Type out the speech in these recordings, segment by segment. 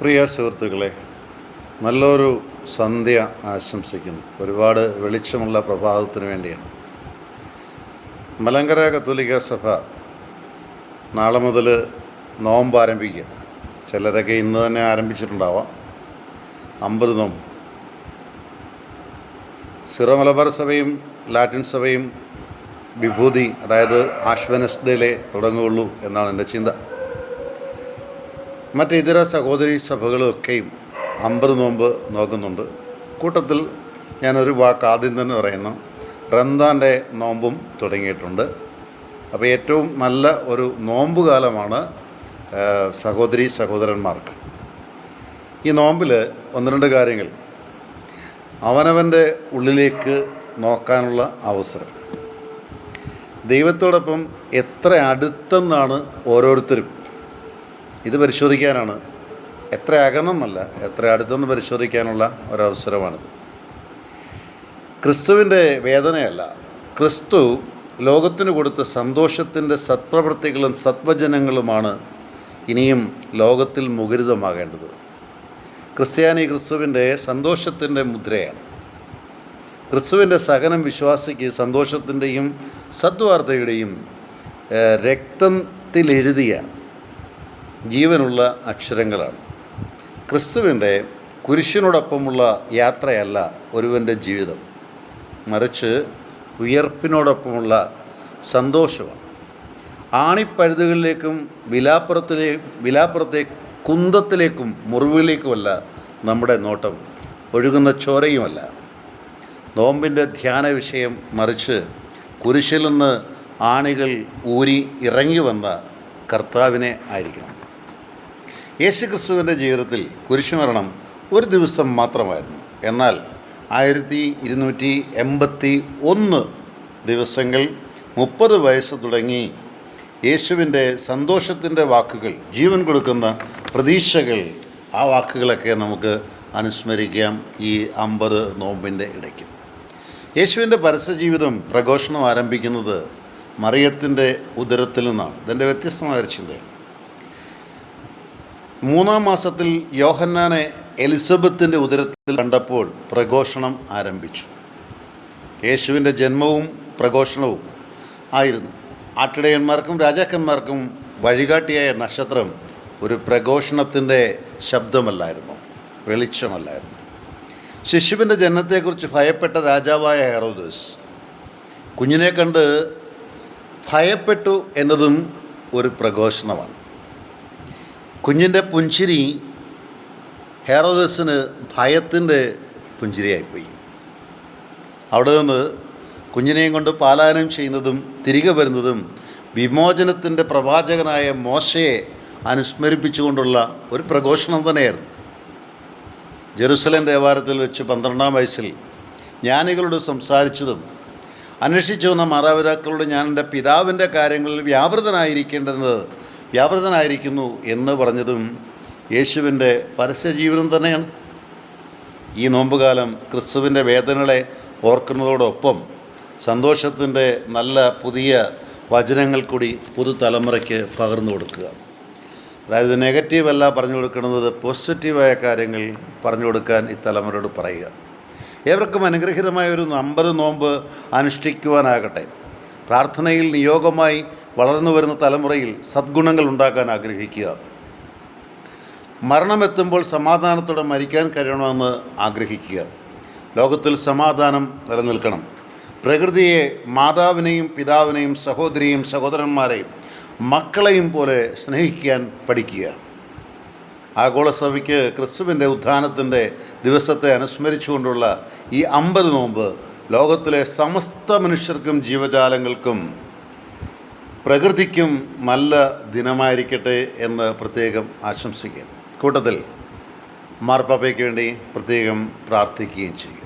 പ്രിയ സുഹൃത്തുക്കളെ, നല്ലൊരു സന്ധ്യ ആശംസിക്കുന്നു. ഒരുപാട് വെളിച്ചമുള്ള പ്രഭാതത്തിന് വേണ്ടിയാണ്. മലങ്കര കത്തോലിക്ക സഭ നാളെ മുതൽ നോമ്പ് ആരംഭിക്കുക. ചിലരൊക്കെ ഇന്ന് തന്നെ ആരംഭിച്ചിട്ടുണ്ടാവാം. 50 നോമ്പ്. സിറോ മലബാർ സഭയും ലാറ്റിൻ സഭയും വിഭൂതി, അതായത് ആഷ് വെനസ്ഡേയിലെ തുടങ്ങുകയുള്ളൂ എന്നാണ് എൻ്റെ ചിന്ത. മറ്റ് ഇതര സഹോദരി സഭകളൊക്കെയും 50 നോമ്പ് നോക്കുന്നുണ്ട്. കൂട്ടത്തിൽ ഞാനൊരു വാക്ക് ആദ്യം തന്നെ പറയുന്നു, റംദാൻ്റെ നോമ്പും തുടങ്ങിയിട്ടുണ്ട്. അപ്പോൾ ഏറ്റവും നല്ല ഒരു നോമ്പ് കാലമാണ് സഹോദരി സഹോദരന്മാർക്ക്. ഈ നോമ്പിൽ 1-2 കാര്യങ്ങൾ. അവനവൻ്റെ ഉള്ളിലേക്ക് നോക്കാനുള്ള അവസരം. ദൈവത്തോടൊപ്പം എത്ര അടുത്തെന്നാണ് ഓരോരുത്തരും, ഇത് പരിശോധിക്കാനാണ്. എത്ര അകന്നല്ല, എത്ര അടുത്തെന്ന് പരിശോധിക്കാനുള്ള ഒരവസരമാണിത്. ക്രിസ്തുവിൻ്റെ വേദനയല്ല, ക്രിസ്തു ലോകത്തിന് കൊടുത്ത സന്തോഷത്തിൻ്റെ സത്പ്രവൃത്തികളും സത്വചനങ്ങളുമാണ് ഇനിയും ലോകത്തിൽ മുഖരിതമാകേണ്ടത്. ക്രിസ്ത്യാനി ക്രിസ്തുവിൻ്റെ സന്തോഷത്തിൻ്റെ മുദ്രയാണ്. ക്രിസ്തുവിൻ്റെ സഹനം വിശ്വാസിക്ക് സന്തോഷത്തിൻ്റെയും സദ്വാർത്തയുടെയും രക്തത്തിലെഴുതിയ ജീവനുള്ള അക്ഷരങ്ങളാണ്. ക്രിസ്തുവിൻ്റെ കുരിശിനോടൊപ്പമുള്ള യാത്രയല്ല ഒരുവൻ്റെ ജീവിതം, മറിച്ച് ഉയർപ്പിനോടൊപ്പമുള്ള സന്തോഷമാണ്. ആണിപ്പഴുതുകളിലേക്കും വിലാപ്പുറത്തെ കുന്തത്തിലേക്കും മുറിവിലേക്കുമല്ല നമ്മുടെ നോട്ടം, ഒഴുകുന്ന ചോരയുമല്ല. നോമ്പിൻ്റെ ധ്യാന വിഷയം മറിച്ച് കുരിശിൽ നിന്ന് ആണികൾ ഊരി ഇറങ്ങി വന്ന കർത്താവിനെ ആയിരിക്കണം. യേശുക്രിസ്തുവിൻ്റെ ജീവിതത്തിൽ കുരിശുമരണം ഒരു ദിവസം മാത്രമായിരുന്നു. എന്നാൽ 1281 ദിവസങ്ങൾ 30 വയസ്സ് തുടങ്ങി യേശുവിൻ്റെ സന്തോഷത്തിൻ്റെ വാക്കുകൾ, ജീവൻ കൊടുക്കുന്ന പ്രതീക്ഷകൾ, ആ വാക്കുകളൊക്കെ നമുക്ക് അനുസ്മരിക്കാം ഈ 50 നോമ്പിൻ്റെ ഇടയ്ക്ക്. യേശുവിൻ്റെ പരസ്യജീവിതം പ്രഘോഷണം ആരംഭിക്കുന്നത് മറിയത്തിൻ്റെ ഉദരത്തിൽ നിന്നാണ്. ഇതിൻ്റെ വ്യത്യസ്തമായ ഒരു ചിന്തയാണ്. 3-ാം മാസത്തിൽ യോഹന്നാനെ എലിസബത്തിൻ്റെ ഉദരത്തിൽ കണ്ടപ്പോൾ പ്രഘോഷണം ആരംഭിച്ചു. യേശുവിൻ്റെ ജന്മവും പ്രഘോഷണവും ആയിരുന്നു. ആട്ടിടയന്മാർക്കും രാജാക്കന്മാർക്കും വഴികാട്ടിയായ നക്ഷത്രം ഒരു പ്രഘോഷണത്തിൻ്റെ ശബ്ദമല്ലായിരുന്നു, വെളിച്ചമല്ലായിരുന്നു. ശിശുവിൻ്റെ ജനനത്തെക്കുറിച്ച് ഭയപ്പെട്ട രാജാവായ ഹെറോദസ് കുഞ്ഞിനെ കണ്ട് ഭയപ്പെട്ടു എന്നതും ഒരു പ്രഘോഷണമാണ്. കുഞ്ഞിൻ്റെ പുഞ്ചിരി ഹെറോദസിന് ഭയത്തിൻ്റെ പുഞ്ചിരിയായിപ്പോയി. അവിടെ നിന്ന് കുഞ്ഞിനെയും കൊണ്ട് പലായനം ചെയ്യുന്നതും തിരികെ വരുന്നതും വിമോചനത്തിൻ്റെ പ്രവാചകനായ മോശയെ അനുസ്മരിപ്പിച്ചുകൊണ്ടുള്ള ഒരു പ്രഘോഷണം തന്നെയായിരുന്നു. ജെറുസലേം ദേവാലയത്തിൽ വെച്ച് 12-ാം വയസ്സിൽ ജ്ഞാനികളോട് സംസാരിച്ചതും അന്വേഷിച്ചു വന്ന മാതാപിതാക്കളോട് ഞാൻ എൻ്റെ പിതാവിൻ്റെ കാര്യങ്ങളിൽ വ്യാപൃതനായിരിക്കുന്നു എന്ന് പറഞ്ഞതും യേശുവിൻ്റെ പരസ്യജീവിതം തന്നെയാണ്. ഈ നോമ്പുകാലം ക്രിസ്തുവിൻ്റെ വേദനകളെ ഓർക്കുന്നതോടൊപ്പം സന്തോഷത്തിൻ്റെ നല്ല പുതിയ വചനങ്ങൾ കൂടി പുതുതലമുറയ്ക്ക് പകർന്നു കൊടുക്കുക. അതായത് നെഗറ്റീവല്ല പറഞ്ഞു കൊടുക്കുന്നത്, പോസിറ്റീവായ കാര്യങ്ങൾ പറഞ്ഞു കൊടുക്കാൻ ഈ തലമുറയോട് പറയുക. ഏവർക്കും അനുഗ്രഹീതമായ ഒരു 50 നോമ്പ് അനുഷ്ഠിക്കുവാനാകട്ടെ. പ്രാർത്ഥനയിൽ നിയോഗമായി വളർന്നു വരുന്ന തലമുറയിൽ സദ്ഗുണങ്ങൾ ഉണ്ടാക്കാൻ ആഗ്രഹിക്കുക. മരണമെത്തുമ്പോൾ സമാധാനത്തോടെ മരിക്കാൻ കഴിയണമെന്ന് ആഗ്രഹിക്കുക. ലോകത്തിൽ സമാധാനം നിലനിൽക്കണം. പ്രകൃതിയെ, മാതാവിനെയും പിതാവിനെയും സഹോദരിയെയും സഹോദരന്മാരെയും മക്കളെയും പോലെ സ്നേഹിക്കാൻ പഠിക്കുക. ആഗോളസഭയ്ക്ക് ക്രിസ്തുവിൻ്റെ ഉത്ഥാനത്തിൻ്റെ ദിവസത്തെ അനുസ്മരിച്ചുകൊണ്ടുള്ള ഈ 50 നോമ്പ് ലോകത്തിലെ സമസ്ത മനുഷ്യർക്കും ജീവജാലങ്ങൾക്കും പ്രകൃതിക്കും നല്ല ദിനമായിരിക്കട്ടെ എന്ന് പ്രത്യേകം ആശംസിക്കുക. കൂട്ടത്തിൽ മാർപ്പാപ്പയ്ക്ക് വേണ്ടി പ്രത്യേകം പ്രാർത്ഥിക്കുകയും ചെയ്യുക.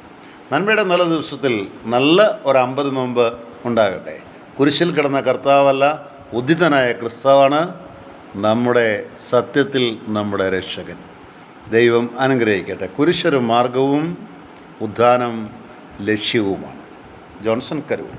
നന്മയുടെ നല്ല ദിവസത്തിൽ നല്ല ഒരു 50 നോമ്പ് ഉണ്ടാകട്ടെ. കുരിശിൽ കിടന്ന കർത്താവല്ല, ഉദ്ധിതനായ ക്രിസ്തുവാണ് നമ്മുടെ സത്യത്തിൽ നമ്മുടെ രക്ഷകൻ. ദൈവം അനുഗ്രഹിക്കട്ടെ. കുരിശൊരു മാർഗവും ഉദ്ധാനം ലക്ഷ്യവുമാണ്. ജോൺസൺ കരൂർ.